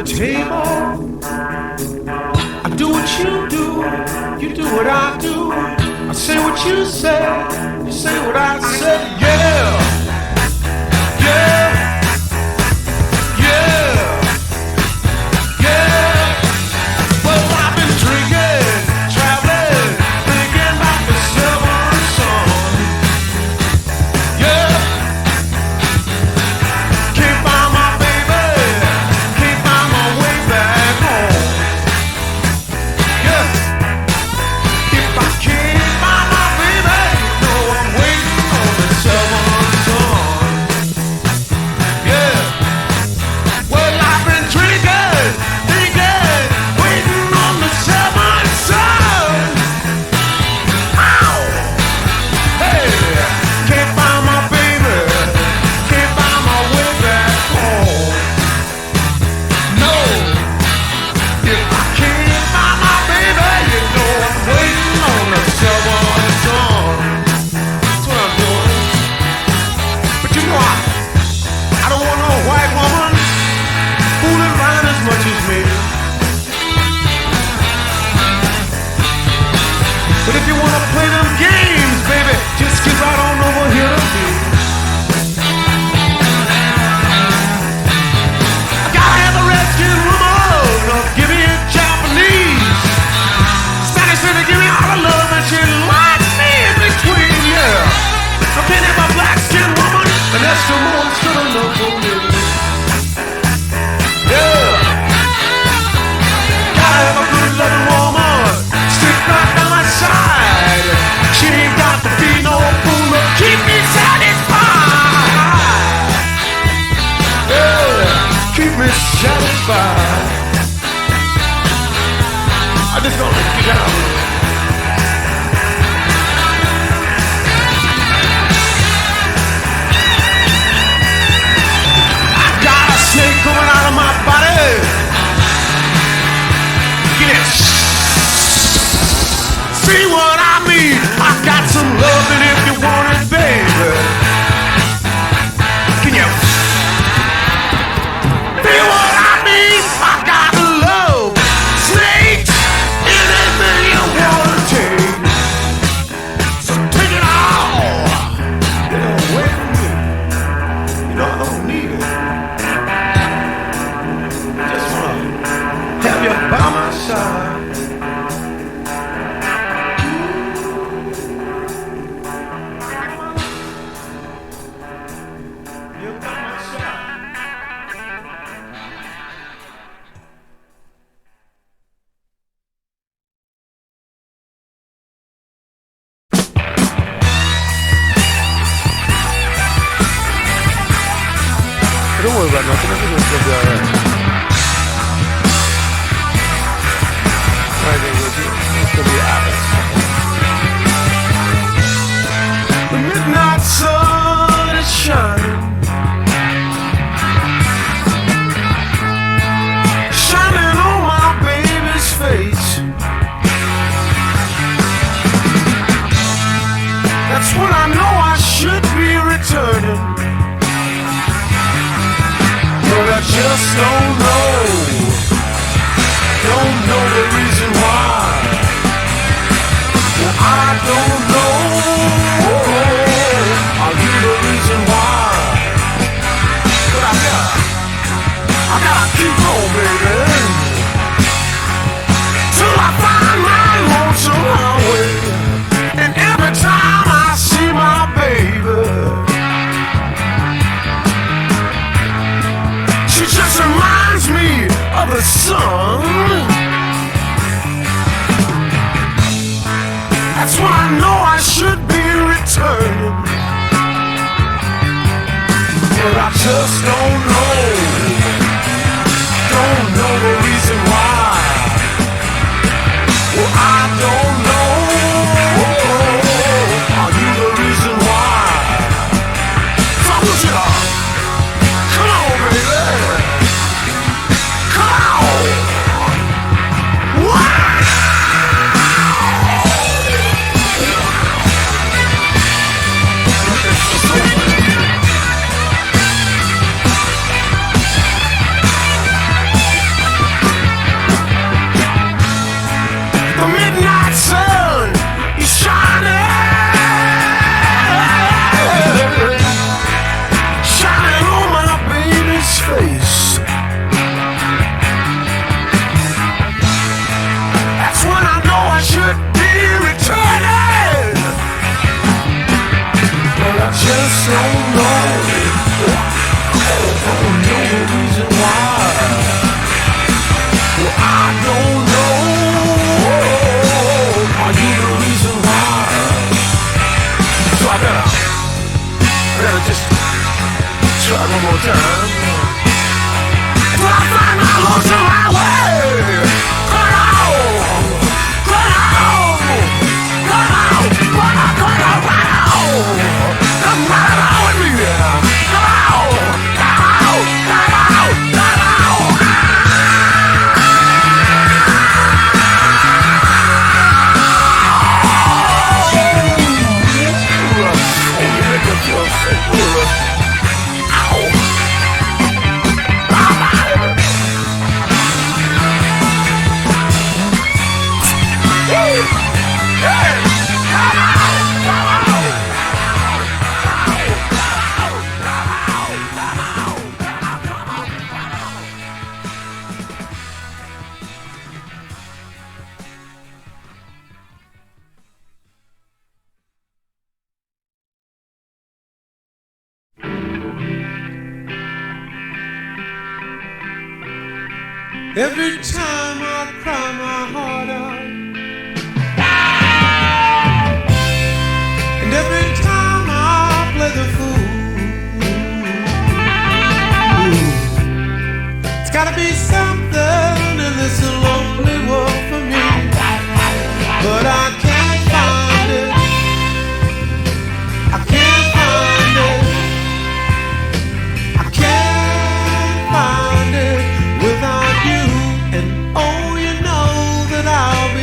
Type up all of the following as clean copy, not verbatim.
the table. I do what you do, you do what I do. I say what you say, you say what I say. Yeah, yeah, yeah, yeah. Well, I've been drinking, traveling, thinking about the silver sun. Yeah. Can't find my baby, can't find my way back home. Yeah. If I can't find my baby, you know I'm waiting on the silver sun. Yeah. Well, I've been drinking, waiting on the silver sun. Ow! Hey, can't find my baby, can't find my way back home. No, if I can't find my baby, you know I'm waiting on the silver sun. That's what I'm doing. But you know I don't want no white woman fooling around as much as me. But if you wanna play them games, baby, just get right on over here to me. I gotta have a red-skinned woman, or give me a Japanese. Spanish lady, give me all the love and she likes me in between, yeah. I can't have a black-skinned woman, and that's the most of the love for me. Yeah. Gotta have a good-loving woman, stick right by my side. She ain't got to be no fool to keep me satisfied. Yeah, keep me satisfied. I just gonna get out. I got a snake coming out of my body. Get it. See what I mean? I got some loving if you want it, baby. Can you feel what I mean? I got love, snakes, anything you wanna take. So take it all. Get away from me. You know I don't need it. I just wanna have you by my side. Don't worry about nothing. Everything's gonna be alright. Right there with you. It's gonna be alright. The midnight sun is shining, shining on my baby's face. That's when I know I should be returning. But I just don't know the reason why. Well, I don't know. Are you the reason why? But I gotta keep on, baby, till I find my lonesome highway. And every time I see my baby, she just reminds me of the sun. That's when I know I should be returning. But I just don't know the reason why. Well, I don't know. Are you the reason why? So I want you to come on, baby. Come on. Wow. face. That's when I know I should be returning, but I just don't know. I don't know the reason why. Well, I don't know. Are you the reason why? So I better just try one more time. Till I find my lonesome highway. Cut out, cut out, cut out, cut out, cut out, right out. Come right out with me now. Come out, come out, come out, come out. Every time I cry my heart out, and every time I play the fool, it's gotta be something in this lonely world for me, but I can't find it. I can't find it. I can't find it without you. And oh, you know that I'll be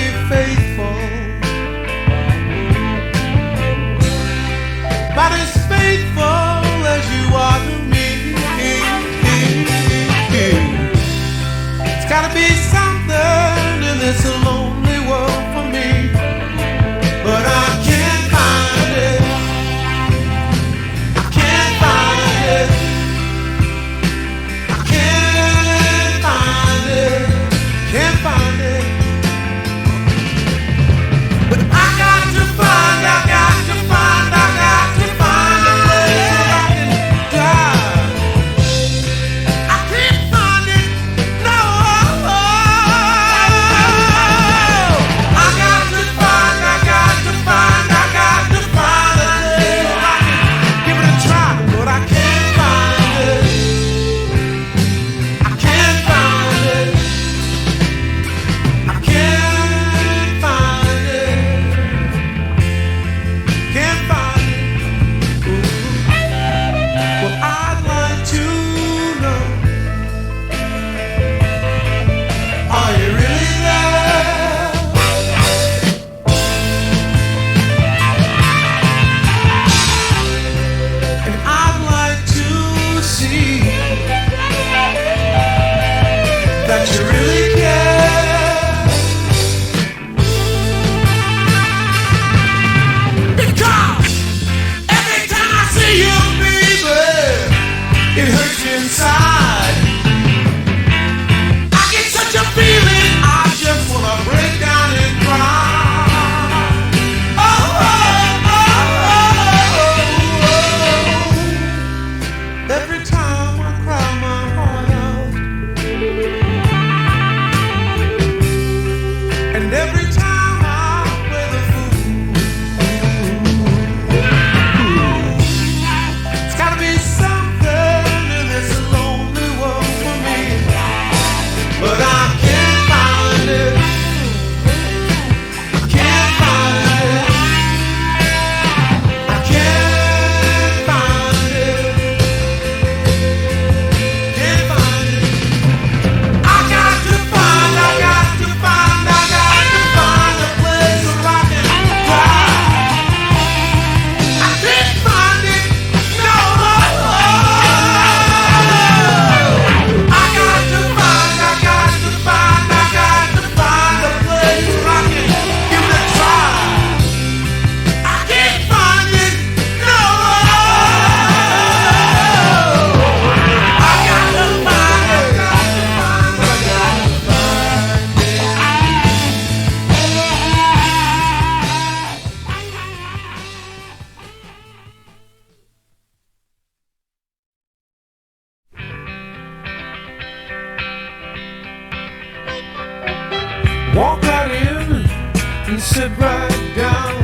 and sit right down.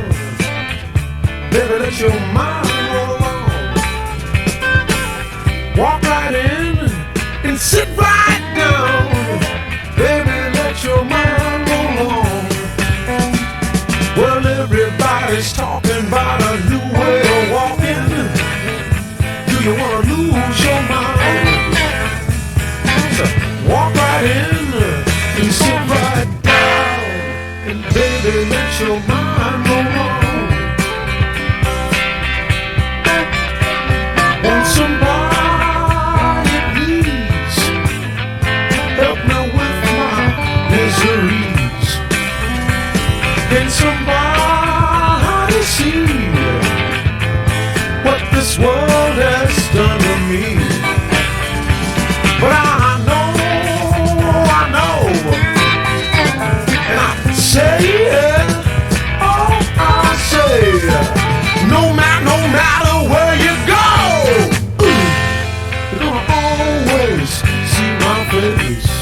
Baby, let your mind roll on. Walk right in and sit right down. Baby, let your mind roll on. Well, everybody's talking about a new way of walking. Do you wanna lose your mind? So walk right in and sit right down. And baby, let your mind roll on. Want somebody, please help me with my miseries. Can somebody see what this world has done to me? But I know, and I say it, oh, I say it, no matter where you go, you're gonna always see my face.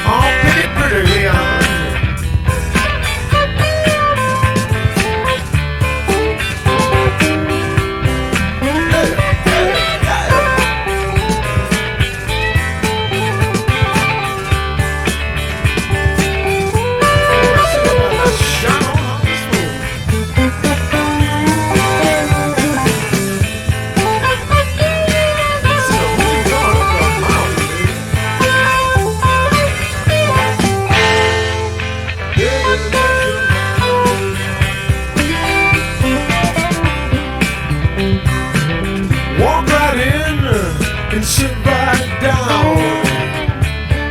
Oh, pretty, Leon. Sit right down.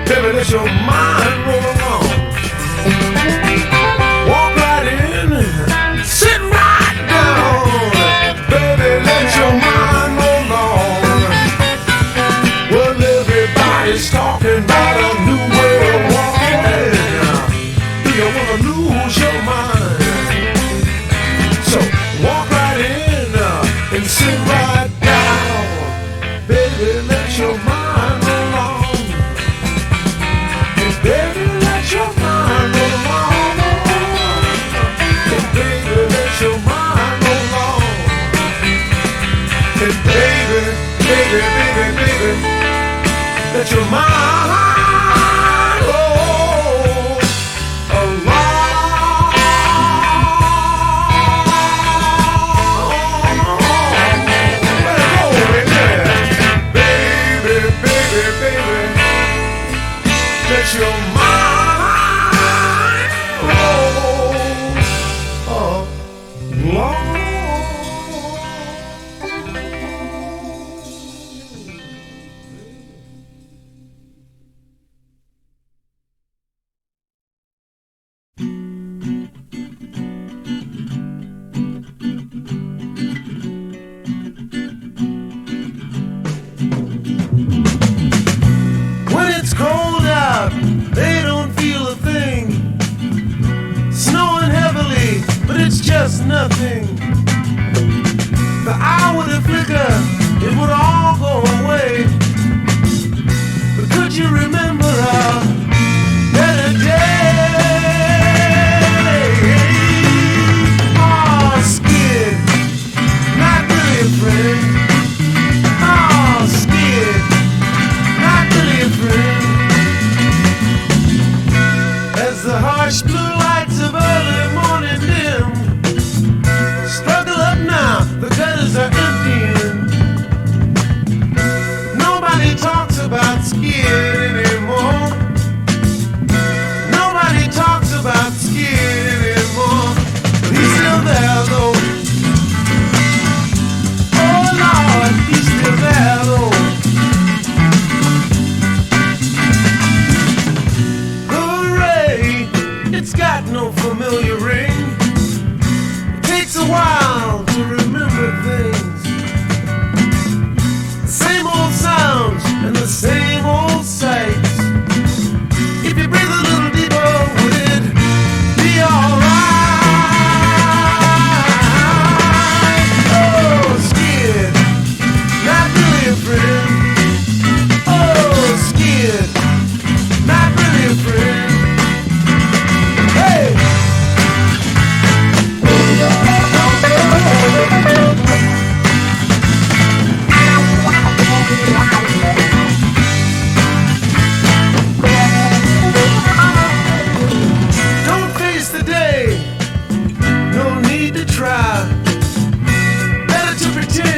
Baby, let your mind roll along. Walk right in, sit right down. Baby, let your mind roll on. Well, everybody's talking about a new way of walking. Do you wanna lose your mind? So walk right in and sit right down. Baby, let your mind roll on. And baby, let your mind roll on. And baby, let your mind roll on. And baby, let your mind roll along. Let it go, baby. Baby, let your mind roll along. When it's cold out, they don't feel a thing. Snowing heavily, but it's just nothing. The eye would flicker, it would all go away. But could you remember our better day? Oh, scared, not really a friend. Oh, scared, not really a friend. As the harsh blue lights of early morning dim, struggle up now, the gutters are emptying. Nobody talks about scared anymore.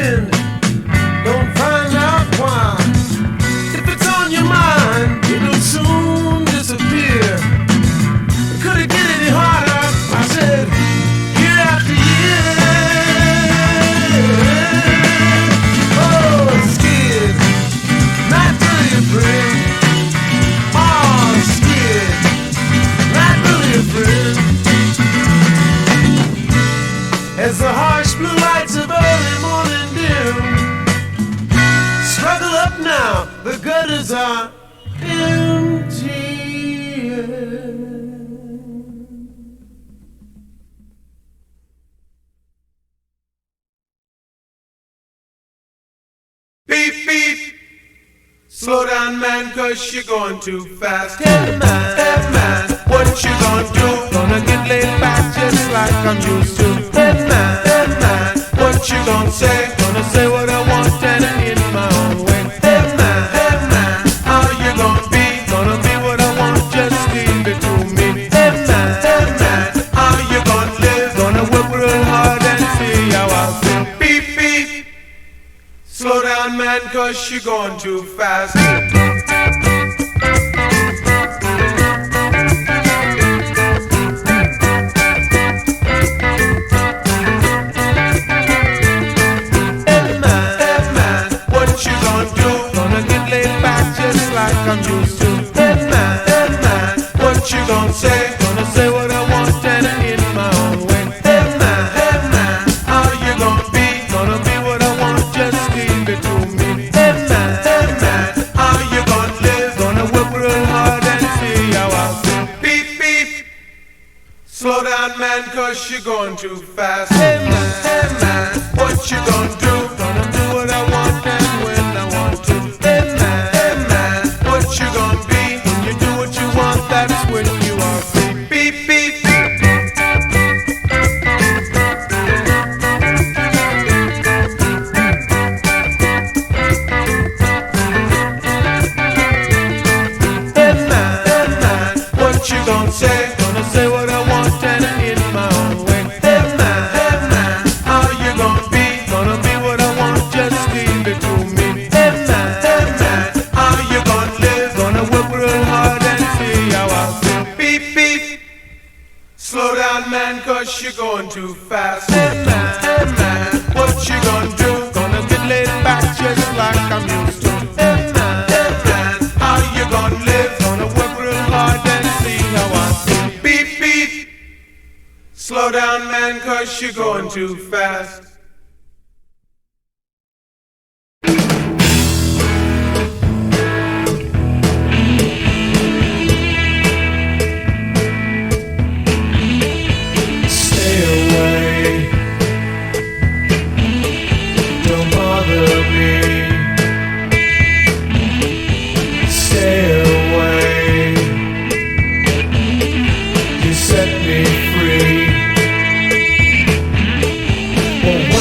wind. Don't find out why. If it's on your mind, it'll soon disappear. Could it get any harder? I said, year after year. Oh, scared, not really afraid. Oh, scared, not really afraid. As the harsh blue lights of early morning dim, struggle up now, the gutters are empty. Beep, beep. Slow down, man, 'cause you're going too fast. Hey man, what you gonna do? Gonna get laid back just like I'm used to. Hey man, what you gonna say? Gonna say what I want and in my own way. Hey man, how you gonna be? Gonna be what I want, just leave it to me. Hey man, how you gonna live? Gonna work real hard and see how I feel. Beep, beep. Slow down, man, 'cause you're going too fast. Hey man, what you gonna do? Gonna get laid back just like I'm used to. Hey man, what you gonna say? Gonna say what I want and in my own way. Hey man, how you gonna be? Gonna be what I want, just leave it to me. Hey man, how you gonna live? Gonna work real hard and see how I feel. Beep, beep. Slow down, man, 'cause you're going too fast. Hey man, what you gonna do? Gonna do what I want and when I want to. Hey man, what you gonna be? When you do what you want, that's when you are free. Beep, beep. Hey man, what you gonna say? Gonna say what I want and in my own way. Hey man, how you gonna be? Gonna be what I want, just leave it to me. Hey man, how you gonna live? Gonna work real hard and see how I feel. Beep, beep. Slow down, man, 'cause you're going too fast. Hey man, what you gonna do? Gonna get laid back just like I'm used to. Hey man, how you gonna live? Gonna work real hard and see how I feel. Beep, beep. Slow down, man, 'cause you're going too fast. Stay away. Don't bother me. Stay away. You set me free. Oh,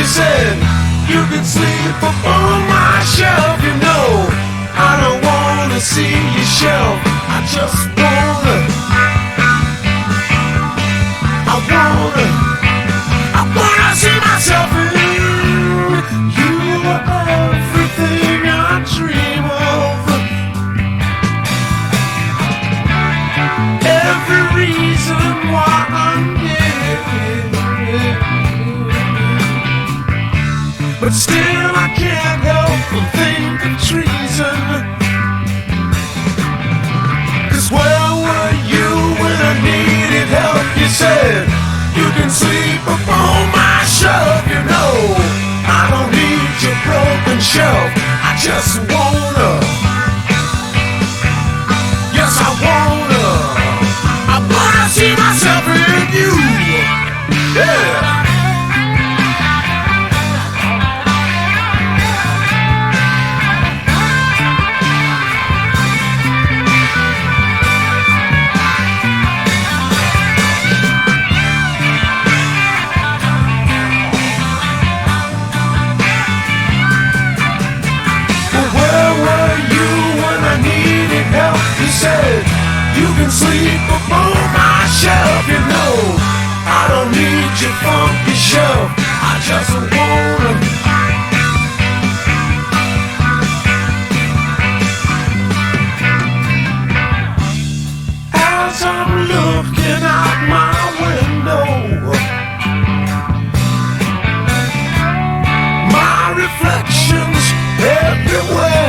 You said you can sleep upon my shelf. You know I don't wanna see your shelf. I just wanna, I wanna see myself in you. Are everything I dream of, every reason why I'm here. But still I can't help but think of treason. 'Cause where were you when I needed help? You said you can sleep upon my shelf. You know I don't need your broken shelf. I just wanna, yes I wanna see myself in you. Yeah. Said you can sleep upon my shelf. You know I don't need your funky shelf. I just wanna, as I'm looking out my window, my reflections everywhere.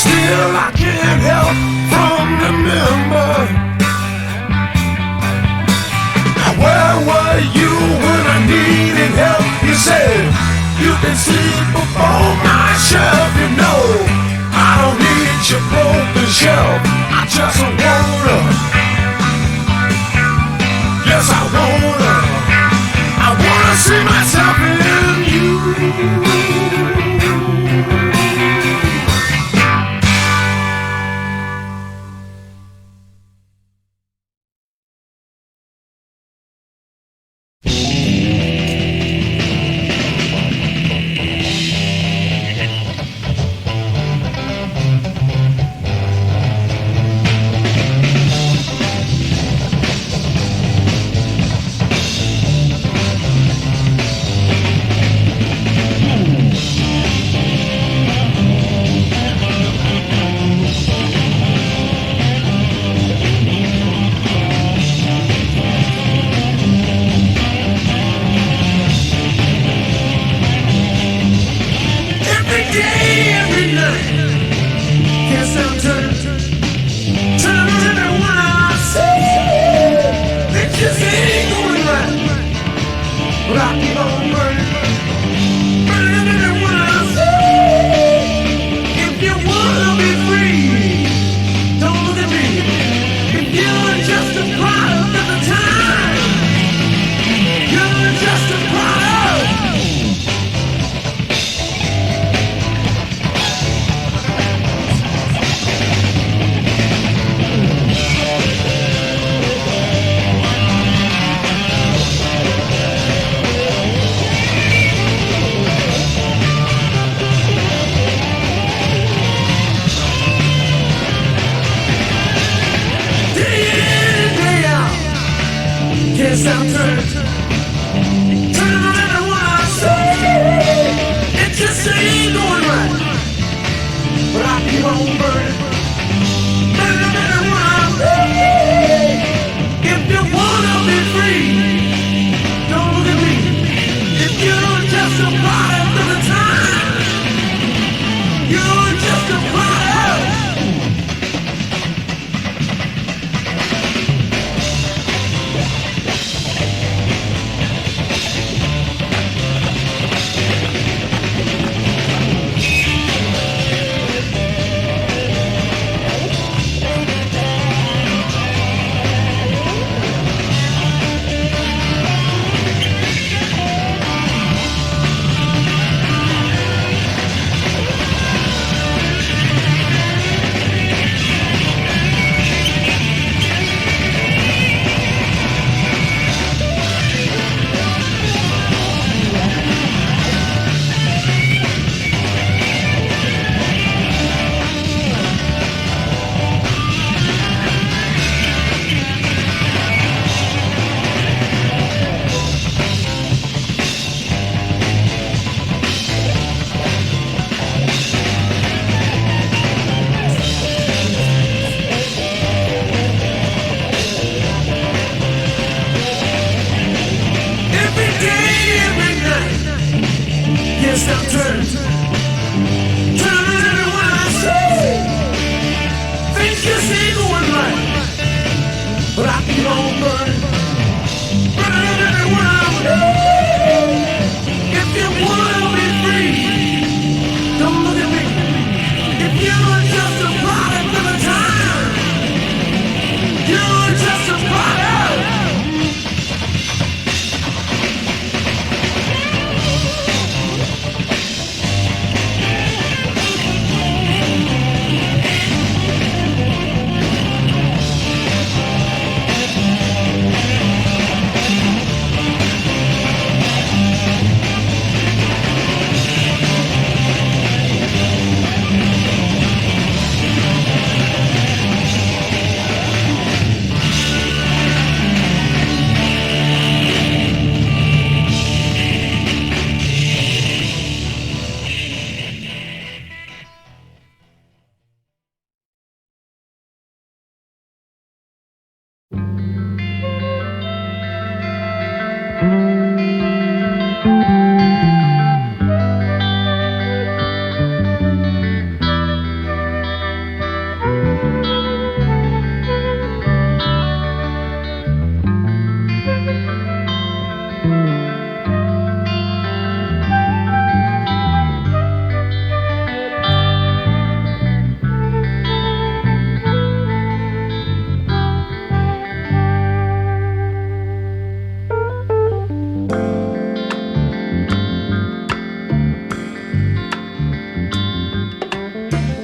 Still I can't help from remember. Now where were you when I needed help? You said you can sleep upon my shelf. You know I don't need your broken shelf. I just wanna, yes I wanna see myself in you.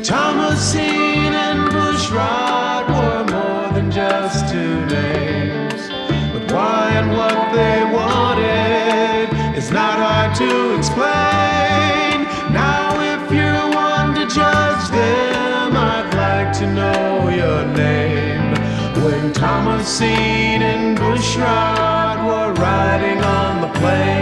Thomasine and Bushrod were more than just two names. But why and what they wanted is not hard to explain. Now if you're one to judge them, I'd like to know your name. When Thomasine and Bushrod were riding on the plain,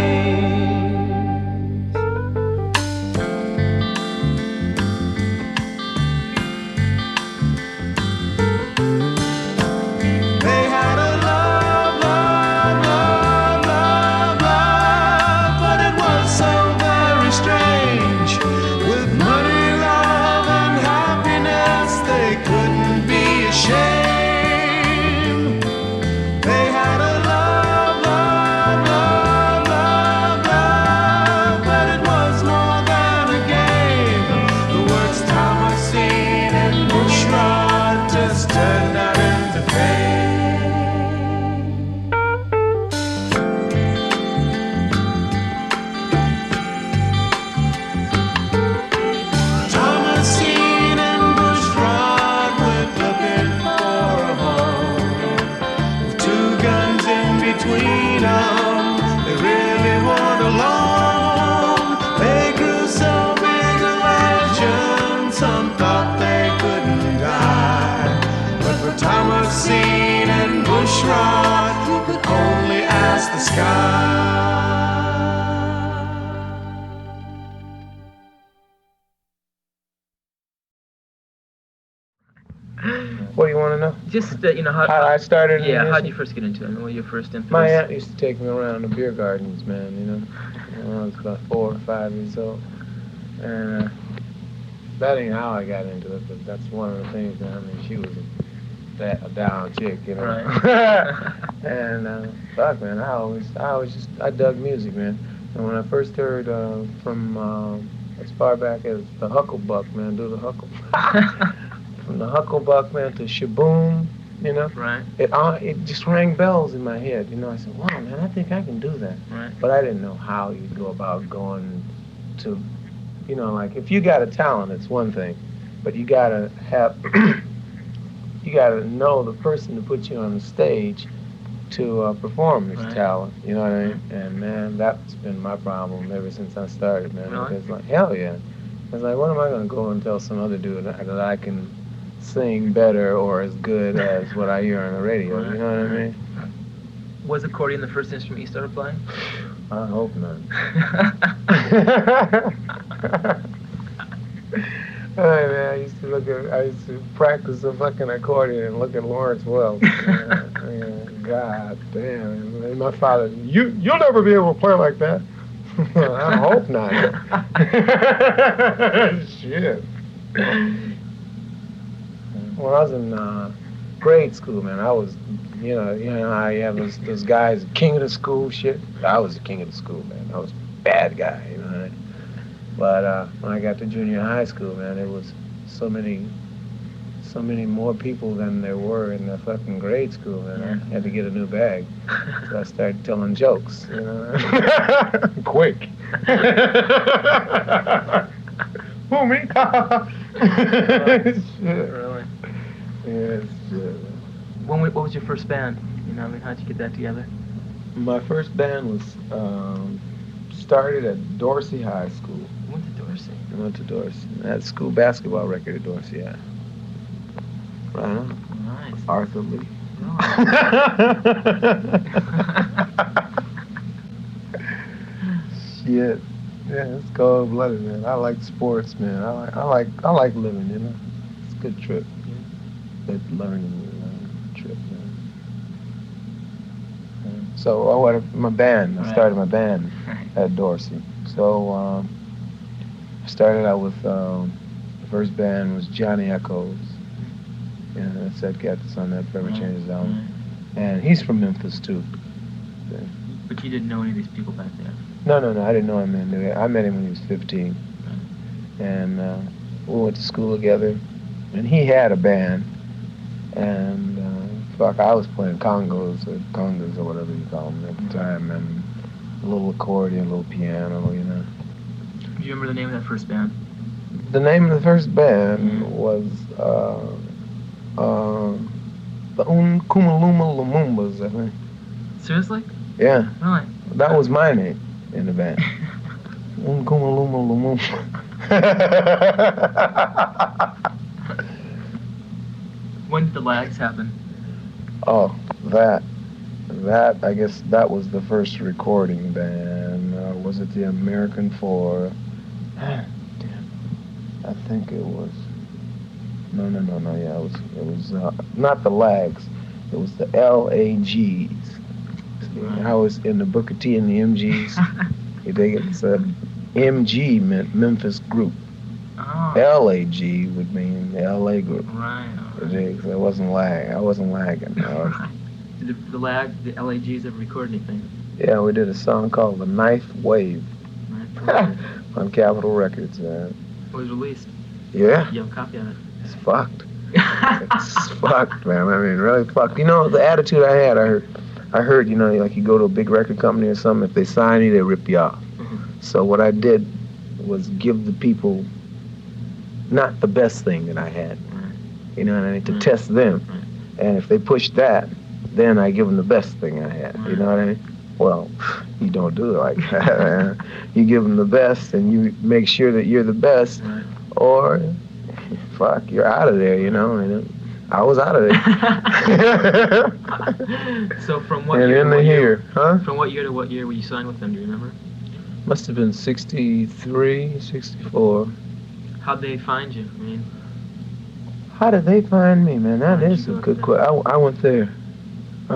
Thomasine and Bushrod could only ask the sky. What do you want to know? Just, how I started. Yeah, how did you first get into it? I mean, what were your first influence? My aunt used to take me around the beer gardens, man, when I was about 4 or 5 years old. And that ain't how I got into it, but that's one of the things, she was a down chick, Right. And fuck, man, I dug music, man. And when I first heard from as far back as the Hucklebuck, man, do the Huckle, from the Hucklebuck, man, to Shaboom, Right. It just rang bells in my head, I said, wow, man, I think I can do that. Right. But I didn't know how you'd go about going to, like if you got a talent, it's one thing, but you gotta have. You got to know the person to put you on the stage to perform this talent, you know what I mean? And, man, that's been my problem ever since I started, man. Really? It's like, hell yeah. It's like, what am I going to go and tell some other dude that I can sing better or as good as what I hear on the radio, you know what I mean? Was accordion the first instrument you started playing? I hope not. Hey, man, I used to practice the fucking accordion and look at Lawrence Welk. God damn. And my father, you'll never be able to play like that. I hope not. Shit. When I was in grade school, man, I was, how you have those guys, king of the school shit. I was the king of the school, man. I was a bad guy, you know what I mean? But when I got to junior high school, man, there was so many more people than there were in the fucking grade school, man. I had to get a new bag. So I started telling jokes, Quick. Who, me? Shit. Really? Yeah, shit. What was your first band? How'd you get that together? My first band was started at Dorsey High School. You went to Dorsey? I went to Dorsey. I had a school basketball record at Dorsey, yeah. Right on. Nice. Arthur Lee. Shit. Yeah, it's cold-blooded, man. I like sports, man. I like living, It's a good trip. Good learning trip, man. So my band. I Right. started my band Right. at Dorsey. So I started out with the first band was Johnny Echoes. Yeah, that's that cat that's on that Forever Right, Changes album. right. And he's from Memphis too. But you didn't know any of these people back there. No, I didn't know him then. I met him when he was 15. And we went to school together. And he had a band. And I was playing congas or whatever you call them at the time. And a little accordion, a little piano, you know. Do you remember the name of that first band? The name of the first band was the Kumaluma Lumumbas, I think. Seriously? Yeah, Really? that was my name in the band. Kumaluma Lumumba. When did the Lags happen? Oh, that I guess that was the first recording band. Was it the American Four? Damn, I think it was. No. Yeah, it was not the Lags. It was the LAGs. See, I was in the Booker T and the MGs. You dig it? So MG meant Memphis Group. Oh. LAG would mean the LA Group. Right. You dig? So it wasn't lag. I wasn't lagging. Did the LAGs ever record anything? Yeah, we did a song called The Ninth Wave Right. on Capitol Records, man. It was released. Yeah, You have a copy of it. it's fucked. It's fucked, man. I mean, really fucked. You know, the attitude I had, I heard, you know, like you go to a big record company or something, if they sign you, they rip you off. So what I did was give the people not the best thing that I had, you know what I mean, to test them. And if they push that, then I give them the best thing I had, you know what I mean? Well, you don't do it like that, man. You give them the best and you make sure that you're the best, or fuck, you're out of there, you know. And I was out of there. So from what and year in to the what year? year, huh? From what year to what year were you signed with them? Do you remember? Must have been 63, 64. How'd they find you? I mean, How did they find me, man? That How'd is you a go good there? question. I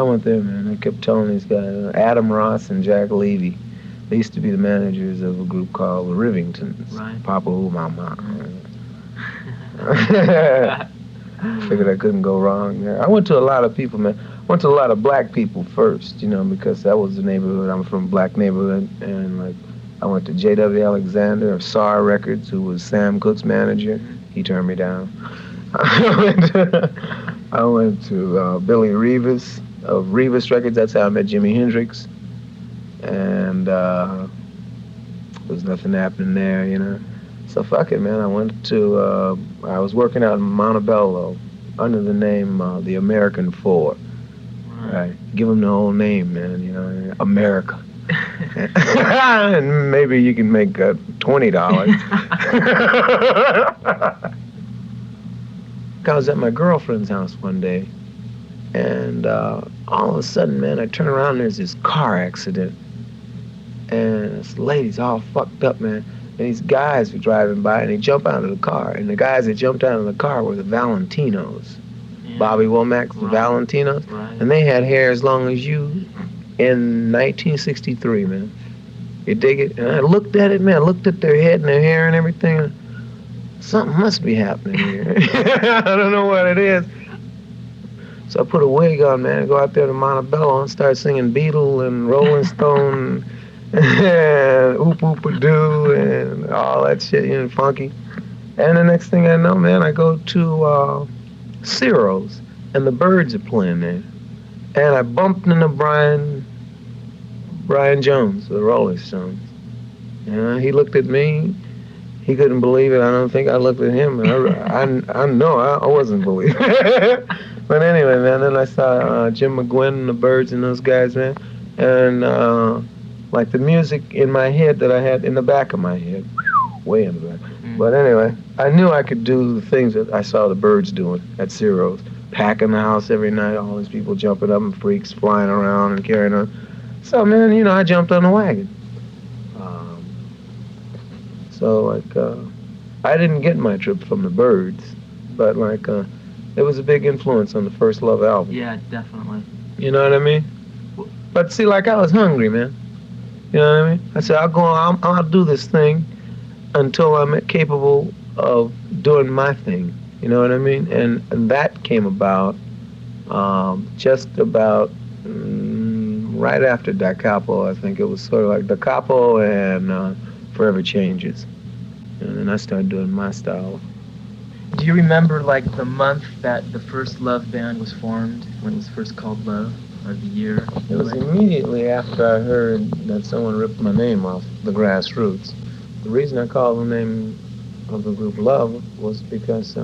went there. Man. I kept telling these guys, Adam Ross and Jack Levy. They used to be the managers of a group called the Rivingtons. Right. Papa Ooh Mama. Figured I couldn't go wrong there. I went to a lot of people, man. I went to a lot of black people first, you know, because that was the neighborhood. I'm from a black neighborhood, and like I went to J.W. Alexander of SAR Records, who was Sam Cooke's manager. He turned me down. I went to Billy Rivas of Rivas Records. That's how I met Jimi Hendrix. And there was nothing happening there, you know. So fuck it, man. I went to, I was working out in Montebello under the name the American Four. Right. Give them the whole name, man, you know, America. And maybe you can make $20. I was at my girlfriend's house one day, and all of a sudden, man, I turn around and there's this car accident. And this lady's all fucked up, man. And these guys were driving by, and they jump out of the car. And the guys that jumped out of the car were the Valentinos. Yeah. Bobby Womack's the Valentinos. Right. And they had hair as long as you in 1963, man. You dig it? And I looked at it, man. I looked at their head and their hair and everything. Something must be happening here. I don't know what it is. So I put a wig on, man, and go out there to Montebello and start singing Beatle and Rolling Stone and Oop Oop A Doo and all that shit, you know, funky. And the next thing I know, man, I go to Ciro's, and the Birds are playing there. And I bumped into Brian Jones, the Rolling Stones. And he looked at me. He couldn't believe it. I don't think I looked at him. And I know I wasn't believing it. But anyway, man, then I saw Jim McGuinn and the Birds and those guys, man. And like the music in my head that I had in the back of my head, way in the back. But anyway, I knew I could do the things that I saw the Birds doing at Ciro's. Packing the house every night, all these people jumping up and freaks flying around and carrying on. So, man, you know, I jumped on the wagon. So, like, I didn't get my trip from the Birds, but, like, it was a big influence on the First Love album. Yeah, definitely. You know what I mean? But see, like I was hungry, man. You know what I mean? I said, I'll do this thing until I'm capable of doing my thing. You know what I mean? And that came about just about right after Da Capo. I think it was sort of like Da Capo and Forever Changes. And then I started doing my style. Do you remember like the month that the first Love band was formed, when it was first called Love, or the year? It was immediately after I heard that someone ripped my name off the Grassroots. The reason I called the name of the group Love was because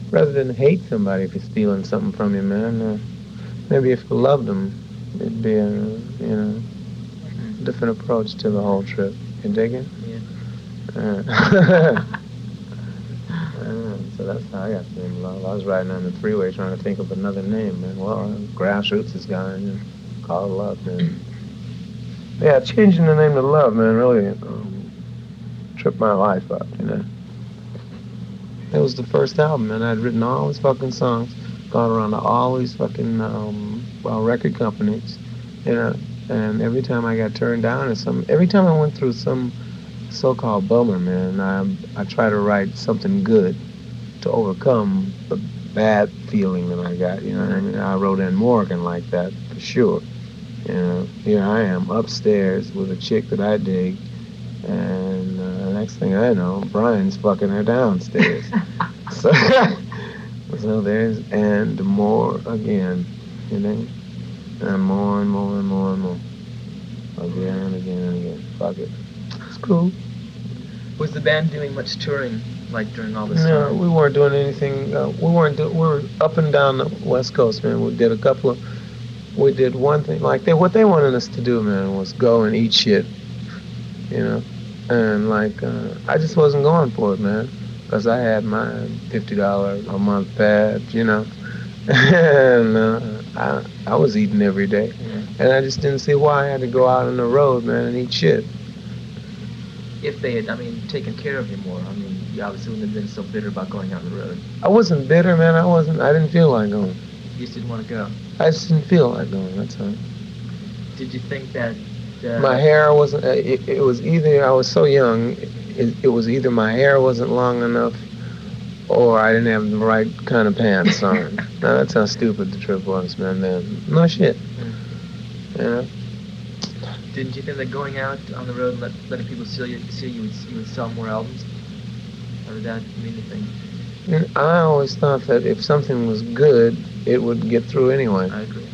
rather than hate somebody for stealing something from you, man, maybe if you loved them, it'd be a different approach to the whole trip. You dig it? Yeah. So that's how I got the name Love. I was riding on the freeway trying to think of another name, man. Well, Grassroots is gone, and call it Love, man. Yeah, changing the name to Love, man, really tripped my life up, you know. It was the first album, man. I'd written all these fucking songs, gone around to all these fucking record companies, you know. And every time I got turned down, every time I went through some so-called bummer, man, I try to write something good to overcome the bad feeling that I got. You know what I mean? I wrote in Morgan like that for sure. You know, here I am upstairs with a chick that I dig, and the next thing I know, Brian's fucking her downstairs. so there's and more again, you know, and more and more and more and more, again and again and again. Fuck it, it's cool. Was the band doing much touring, like during all this No, time? we weren't doing anything. We were up and down the West Coast, man. We did one thing. Like what they wanted us to do, man, was go and eat shit, you know. And like I just wasn't going for it, man, because I had my $50 a month pad, you know, and I was eating every day, and I just didn't see why I had to go out on the road, man, and eat shit. If they had, taken care of you more, you obviously wouldn't have been so bitter about going out on the road. I wasn't bitter, man. I didn't feel like going. You just didn't want to go. I just didn't feel like going, that's all. Did you think that... My hair wasn't, it was either, I was so young, it was either my hair wasn't long enough or I didn't have the right kind of pants on. Now that's how stupid the trip was, man, then. No shit. Yeah. Didn't you think that going out on the road and letting people see you would sell more albums? Or did that mean anything? I always thought that if something was good, it would get through anyway. I agree.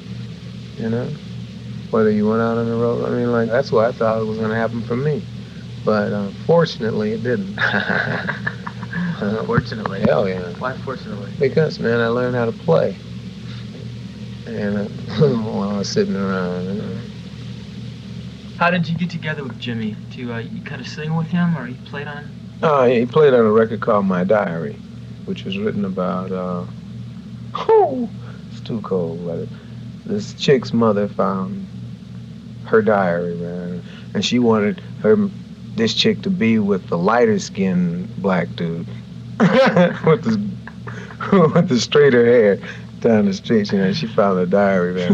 You know? Whether you went out on the road, that's what I thought was going to happen for me. But fortunately, it didn't. Fortunately? Hell yeah. Why fortunately? Because, man, I learned how to play. And while I was sitting around, you know. How did you get together with Jimmy? You kind of sing with him, or he played on? Oh, yeah, he played on a record called My Diary, which was written about, it's too cold, but this chick's mother found her diary, man, and she wanted this chick to be with the lighter skinned black dude with the straighter hair down the street. You know, she found the diary, man.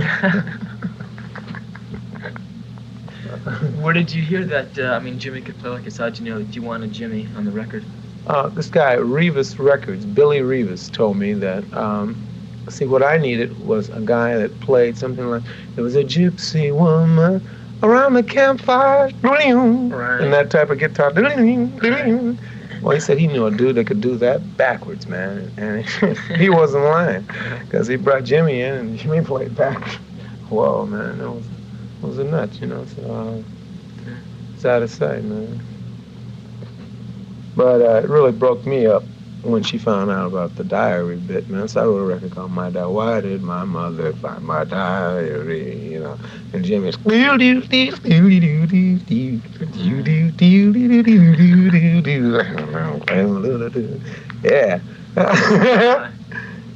Where did you hear that? Jimmy could play like this. How'd you know that you wanted Jimmy on the record? This guy, Rivas Records, Billy Rivas, told me that. See, what I needed was a guy that played something like, "There was a gypsy woman around the campfire," right. And that type of guitar. Right. Well, he said he knew a dude that could do that backwards, man, and he wasn't lying, because he brought Jimmy in and Jimmy played back. Whoa, man, it was a nut, you know. So it's out of sight, man. But it really broke me up when she found out about the diary bit, man. So I wrote a record called My Diary. Why did my mother find my diary? You know, and Jimmy's yeah.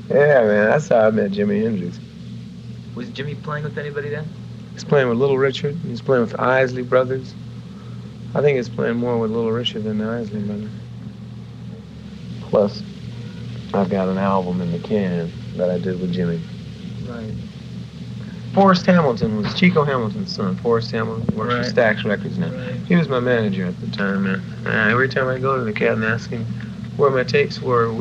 Yeah, man. That's how I met Jimi Hendrix. Was Jimmy playing with anybody then? He's playing with Little Richard. He's playing with the Isley Brothers. I think he's playing more with Little Richard than the Isley Brothers. Plus, I've got an album in the can that I did with Jimmy. Right. Forrest Hamilton was Chico Hamilton's son. Forrest Hamilton works for Right. Stax Records now. Right. He was my manager at the time, man. Every time I go to the cab and ask him where my tapes were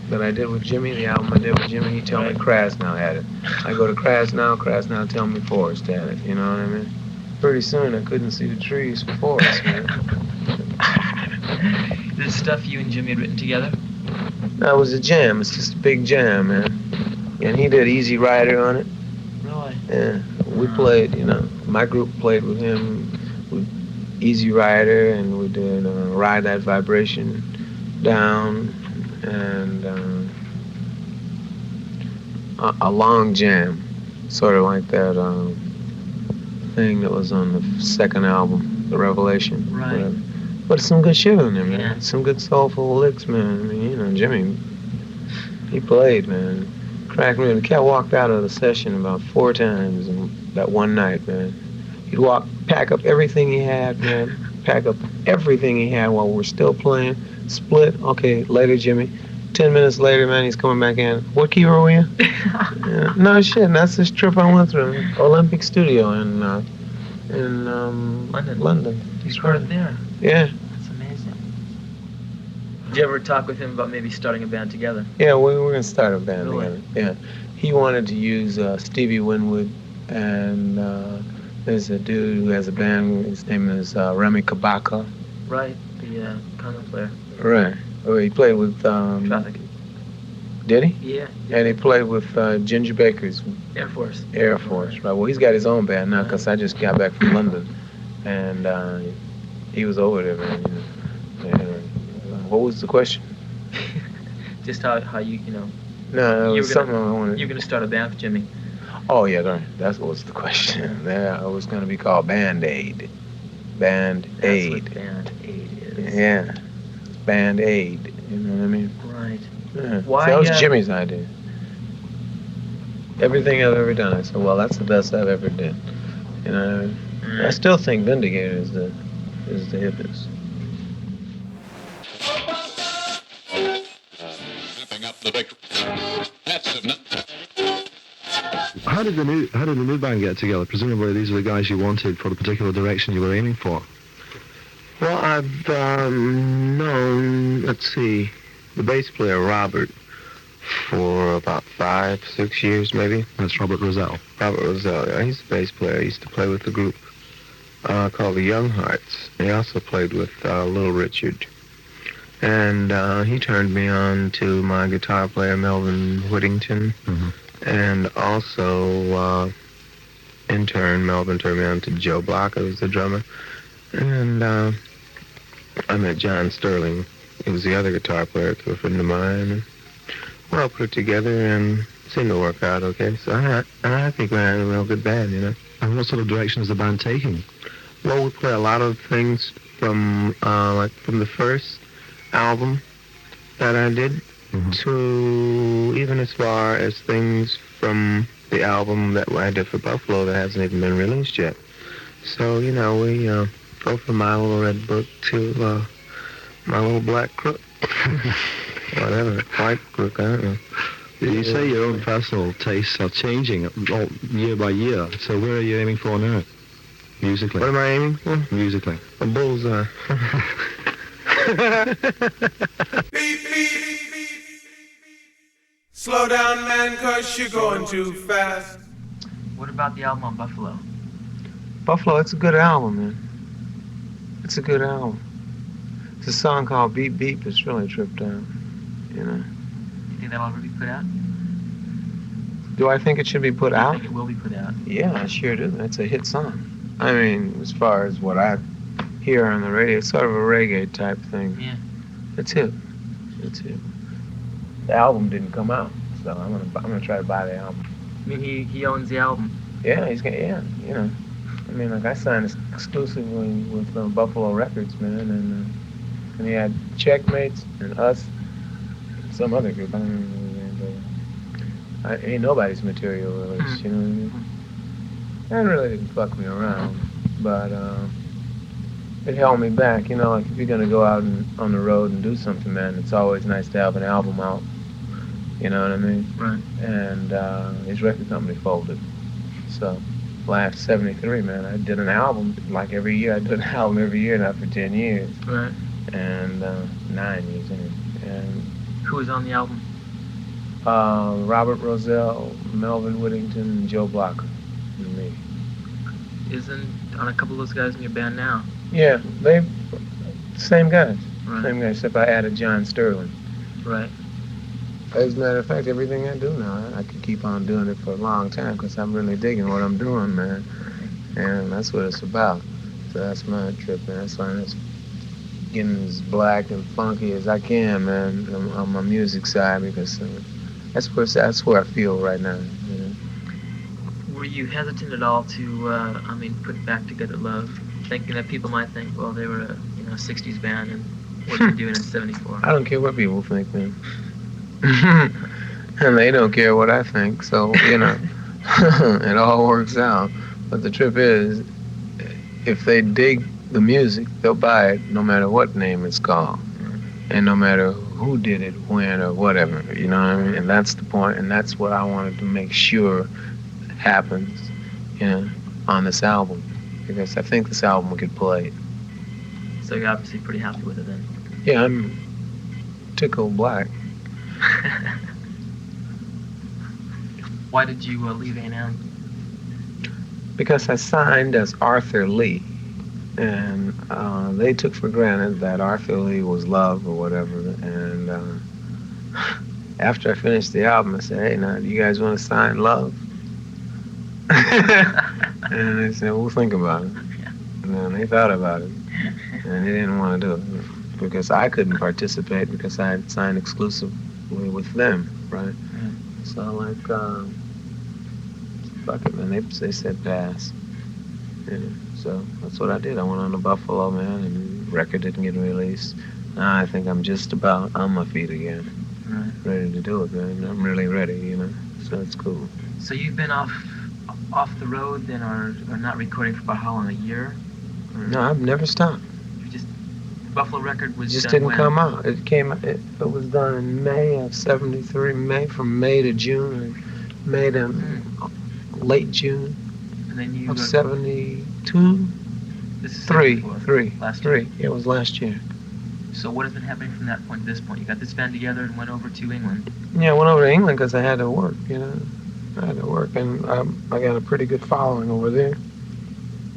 that I did with Jimmy, the album I did with Jimmy, he tell me Krasnow had it. I go to Krasnow tell me Forrest had it. You know what I mean? Pretty soon I couldn't see the trees for Forrest, man. This stuff you and Jimmy had written together? That was a jam. It's just a big jam, man. And he did Easy Rider on it. Really? Yeah, we played, my group played with him with Easy Rider, and we did Ride That Vibration Down, and a long jam, sort of like that thing that was on the second album, The Revelation. Right. Whatever. But some good shit on there, man. Yeah. Some good soulful licks, man. I mean, Jimmy, he played, man. Cracked me. The cat walked out of the session about 4 times in that one night, man. He'd pack up everything he had, man. Pack up everything he had while we're still playing. Split. Okay, later, Jimmy. 10 minutes later, man, he's coming back in. What key were we in? Yeah. No shit. That's this trip I went through. Olympic Studio in London. You recorded there? Yeah. That's amazing. Did you ever talk with him about maybe starting a band together? Yeah, we were going to start a band Really? together. Yeah. He wanted to use Stevie Winwood, and there's a dude who has a band. His name is Remy Kabaka. Right, the piano player. Right. Oh, he played with... Traffic. Did he? Yeah. And he played with Ginger Baker's Air Force. Air Force. Right. Well, he's got his own band now because I just got back from London, and he was over there, man. What was the question? Just how you know. No, it You was were something gonna- I wanted. You're gonna start a band with Jimmy. Oh yeah, that was the question. Yeah, it was going to be called Band Aid. Band That's Aid. what Band Aid is. Yeah, Band Aid. You know what I mean? Right. Yeah. Why, So that was Jimmy's idea. Everything I've ever done, I said, well, that's the best I've ever done. You know what I mean? I still think Vindicator is the hippest. Wrapping up the victory. That's enough. How did the new band get together? Presumably these are the guys you wanted for the particular direction you were aiming for. Well, I've known, let's see, the bass player Robert for about 5-6 years maybe. That's Robert Rosell. Robert Rosell, yeah, he's the bass player. He used to play with the group called the Young Hearts. He also played with Little Richard. And he turned me on to my guitar player Melvin Whittington. Mm-hmm. And also, in turn, Melvin turned me on to Joe Block, who was the drummer. And I met John Sterling. He was the other guitar player to a friend of mine. And we all put it together and it seemed to work out okay. So I think we had a real good band, you know. And what sort of direction is the band taking? Well, we play a lot of things from the first album that I did to even as far as things from the album that I did for Buffalo that hasn't even been released yet. So, you know, we go from My Little Red Book to My Little Black Crook. Whatever, White Crook, I don't know. You say your own personal tastes are changing all year by year. So where are you aiming for now? Musically. What am I aiming for? Musically. A bullseye. Beep, beep, beep, beep. Slow down, man, cause you're going too fast. What about the album on Buffalo? Buffalo, it's a good album, man. It's a good album. It's a song called Beep Beep. It's really tripped out, you know. You think that'll ever be put out? Do I think it should be put Do you out? think it will be put out? Yeah, I sure do. It's a hit song. I mean, as far as what I hear on the radio, it's sort of a reggae type thing. Yeah. It's hip. It's hip. The album didn't come out, so I'm gonna try to buy the album. I mean, he owns the album. Yeah, he's gonna. Yeah, you know. I mean, like I signed exclusively with Buffalo Records, man, and he had Checkmates and us, some other group. I don't remember. But ain't nobody's material released. You know what I mean? That really didn't fuck me around, but it held me back. You know, like if you're gonna go out on the road and do something, man, it's always nice to have an album out. You know what I mean? Right. And his record company folded. So last 73, man, I did an album like every year. I did an album every year now for 10 years. Right. And 9 years in it. And Who was on the album? Robert Roselle, Melvin Whittington, Joe Blocker, and me. Aren't a couple of those guys in your band now? Yeah, they same guys. Right. Same guys, except I added John Sterling. Right. As a matter of fact, everything I do now, I could keep on doing it for a long time because I'm really digging what I'm doing, man. And that's what it's about. So that's my trip, man. That's why I'm getting as black and funky as I can, man, on my music side because that's where I feel right now. You know? Were you hesitant at all to, put back together Love, thinking that people might think, well, they were a 60s band, and what are you doing in '74? I don't care what people think, man. And they don't care what I think, so, it all works out. But the trip is, if they dig the music, they'll buy it no matter what name it's called. And no matter who did it, when, or whatever, you know what I mean? And that's the point, and that's what I wanted to make sure happens, on this album. Because I think this album could play. So you're obviously pretty happy with it then? Yeah, I'm tickled black. Why did you leave A&M? Because I signed as Arthur Lee. And they took for granted that Arthur Lee was Love or whatever. And after I finished the album, I said, hey, now, do you guys want to sign Love? And they said, we'll think about it. And then they thought about it. And they didn't want to do it. Because I couldn't participate because I had signed exclusively with them, right? Yeah. So, fuck it, man. They said pass. So that's what I did. I went on to Buffalo, man, and the record didn't get released. Now I think I'm just about on my feet again. Right. Ready to do it, man. I'm really ready, So it's cool. So you've been off the road then, or not recording for about how long? A year? Or No, I've never stopped. The Buffalo record was It just done didn't when? come out. It was done in May of '73. From May to June, or May to late June And then you of '72. This is Three. 74, last year. It was last year. So what has been happening from that point to this point? You got this band together and went over to England. Yeah, I went over to England because I had to work, I had to work, and I got a pretty good following over there.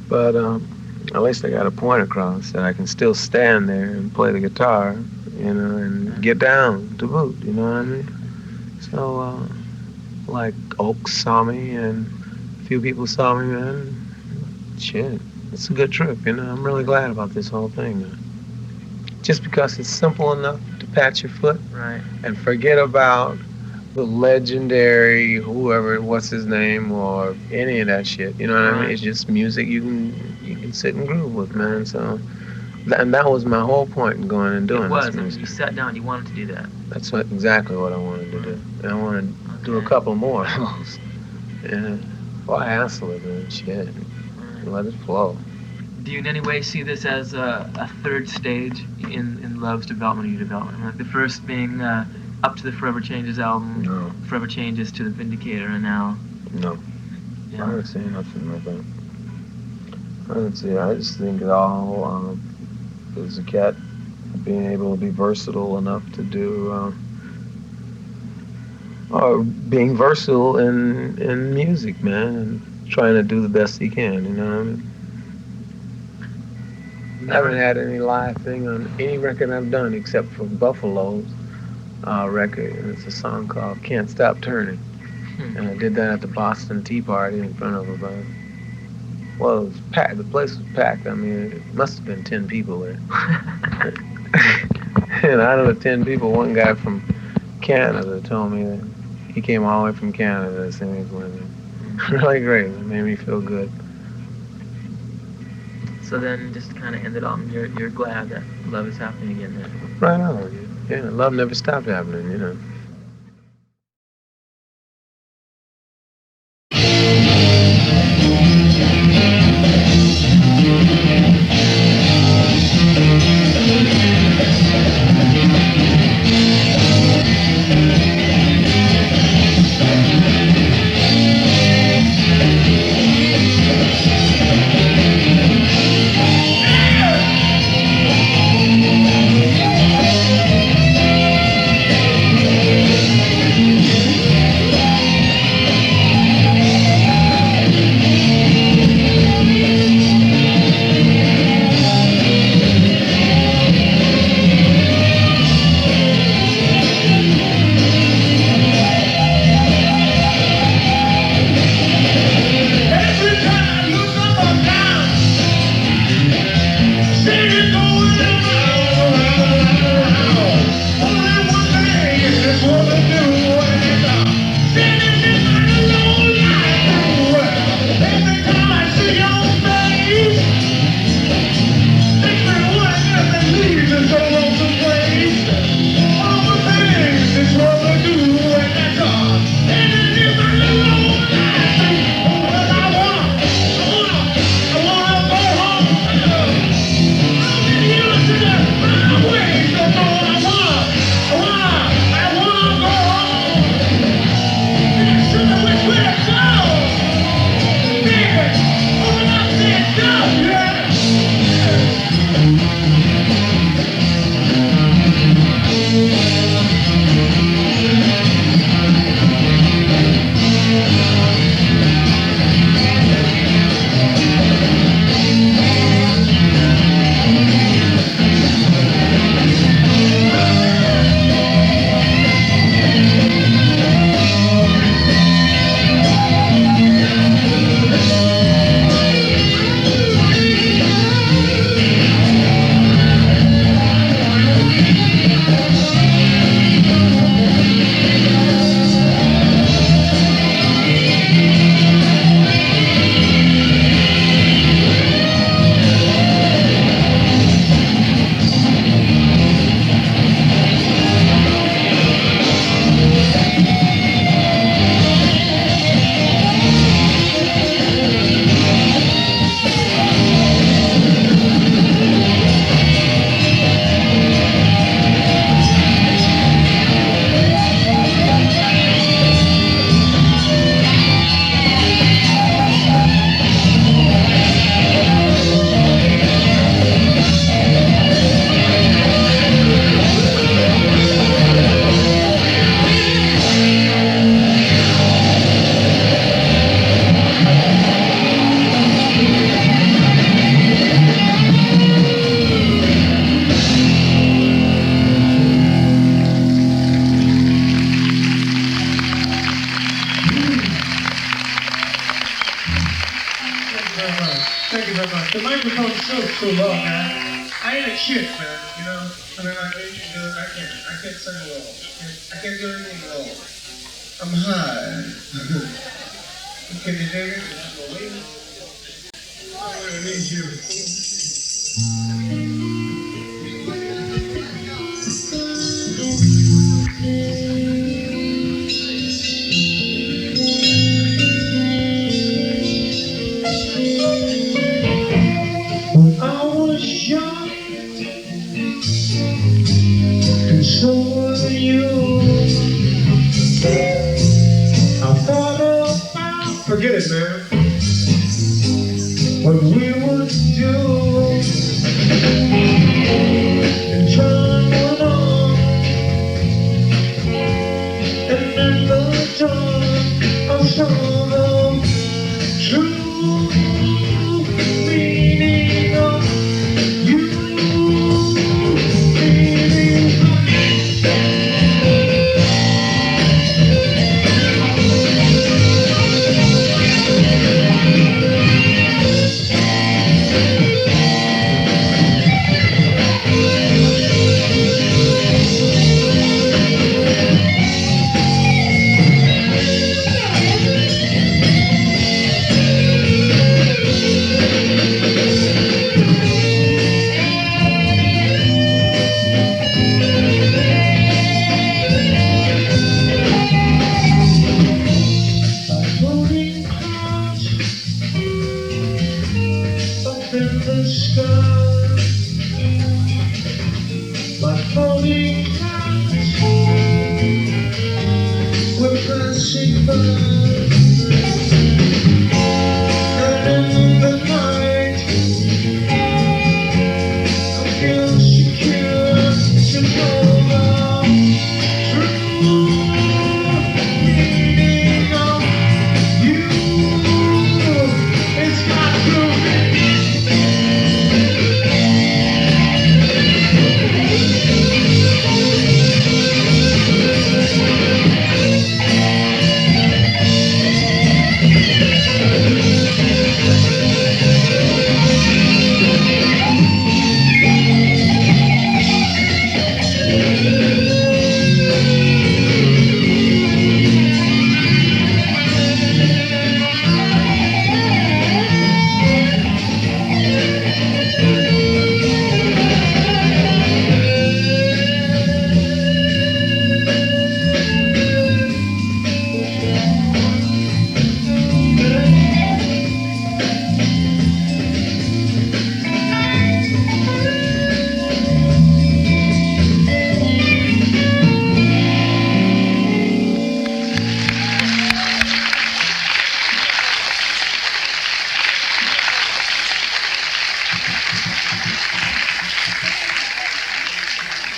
But at least I got a point across that I can still stand there and play the guitar, and get down to boot, you know what I mean? So, like Oaks saw me, and a few people saw me, man. Shit, it's a good trip, I'm really glad about this whole thing. Just because it's simple enough to pat your foot Right. and forget about the legendary whoever, what's his name, or any of that shit. You know what I mean? Right. It's just music you can sit and groove with, man. So, and that was my whole point in going and doing It was. this I mean, music. you sat down. You wanted to do that. That's exactly what I wanted to do. And I want to do a couple more of those. Yeah. Why hassle it, man? Shit. Let it flow. Do you in any way see this as a third stage in Love's development or your development? Like the first being up to the Forever Changes album, No. Forever Changes to the Vindicator, and now. No. Yeah. I don't see nothing like that. I don't see. I just think it all is a cat being able to be versatile enough to do, or being versatile in music, man, and trying to do the best he can. You know what I mean? I haven't had any live thing on any record I've done except for Buffalo's record, and it's a song called "Can't Stop Turning." And I did that at the Boston Tea Party in front of about, well, it was packed. The place was packed. I mean, it must have been 10 people there. And out of the 10 people, one guy from Canada told me that he came all the way from Canada to sing with me. Really great. It made me feel good. So then, just to kind of end it on, you're glad that Love is happening again then. Right on. Yeah, love never stopped happening, microphone is so cool, man. I ain't a chick, man. You know, I mean, I can't sing low. I can't do anything low. I'm high. Can you dig it? I need you. I was young, and so were you. I thought about, forget it, man, what we would do. And time went on, and then the dawn, I saw the true meaning of you. Floating clouds up in the sky, my floating clouds were passing by, and in the night I feel secure to know the true meaning of you. It's got to be.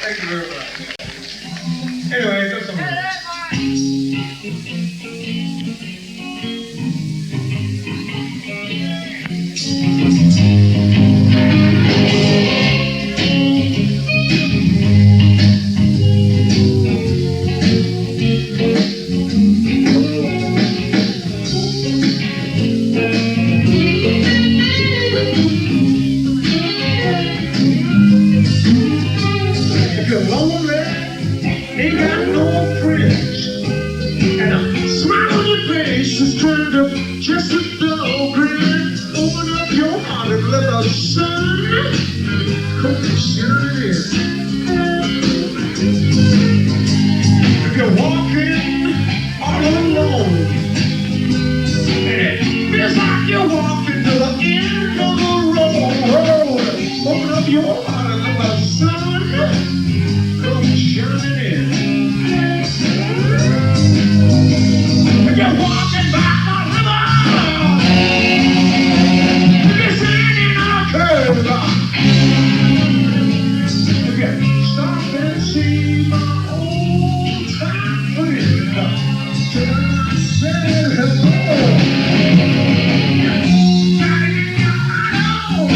Thank you very much. Anyway, that's some if you're lonely, ain't got no friends, and a smile on your face is turned up just a dull grin. Open up your heart and let the sun come shining in. If you're walking all alone, and it feels like you're walking to the end of the road, open up your heart and let the sun come shining in. If you're walking by the river, if you're standing on a curve, if you stop and see my old time friend, tell him I said hello. Gotta get you out of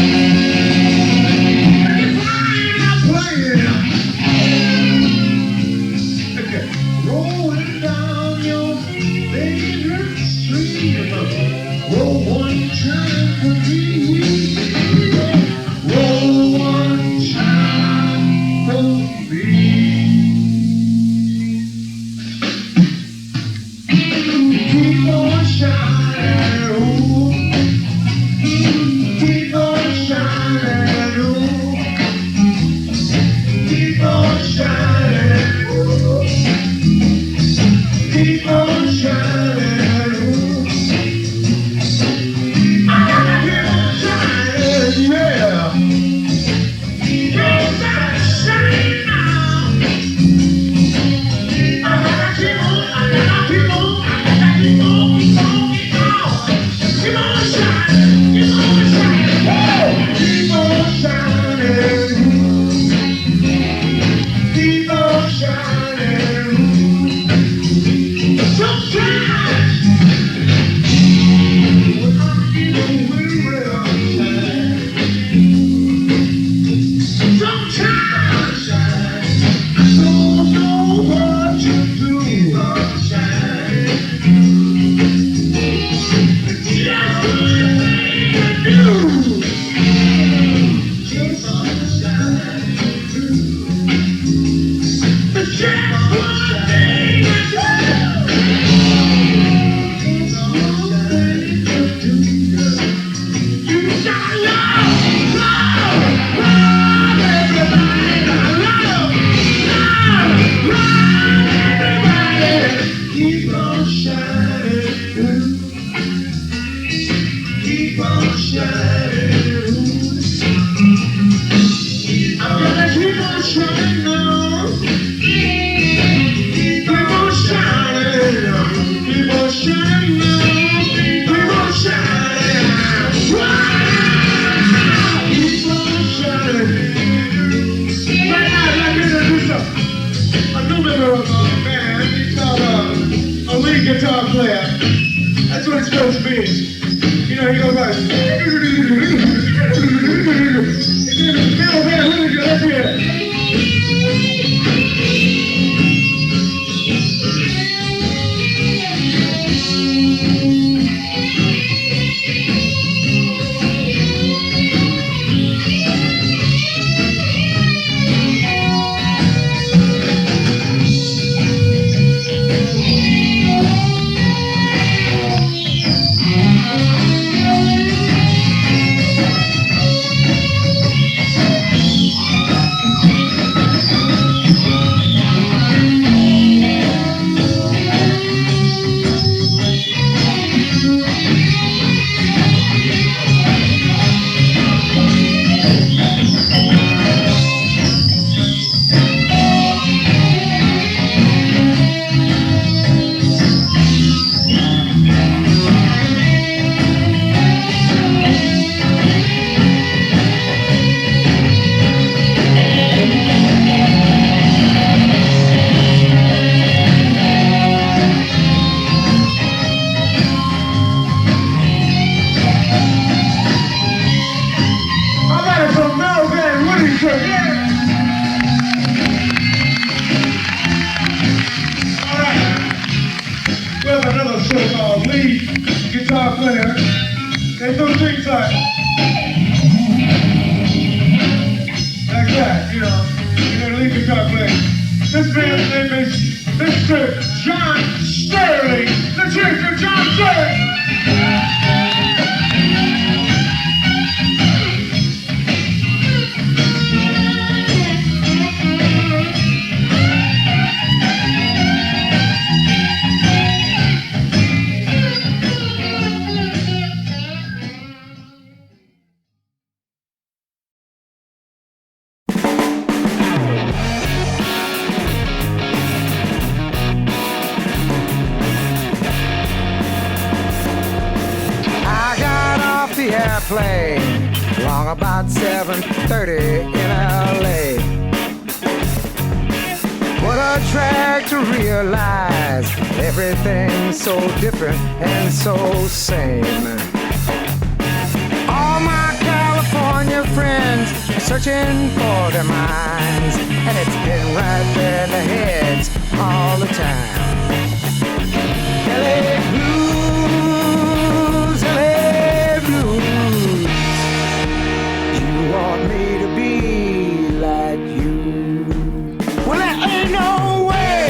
Guitar player, they do things like that, you know, lead guitar player. This man's name is Mr. John Sterling, the Chief of John Sterling. Airplane long about 7:30 in LA. What a drag to realize everything's so different and so same. All my California friends are searching for their minds, and it's been right there in their heads all the time. LA blues, LA blues. You want me to be like you? Well, there ain't no way.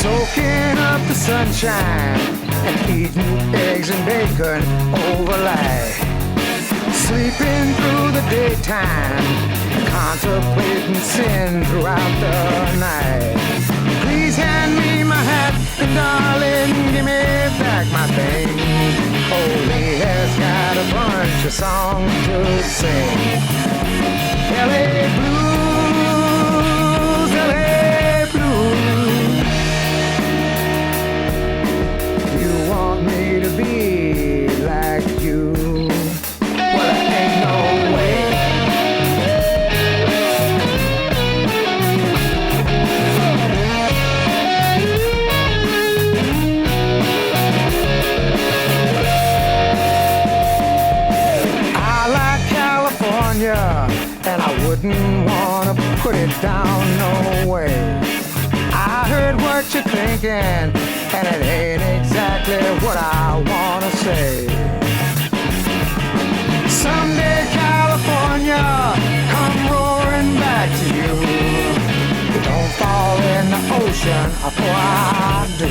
Soaking up the sunshine and eating eggs and bacon overnight. Sleeping through the daytime, contemplating sin throughout the night. Please hand me my hat, and darling, give me back my thing. Holy has got a bunch of songs to sing. LA blues, LA blues. You want me to be like you? Well, there ain't no way. I like California, and I wouldn't want to put it down no way. I heard what you're thinking, and it ain't exactly what I want to say. Someday, California, come roaring back to you. Don't fall in the ocean before I do.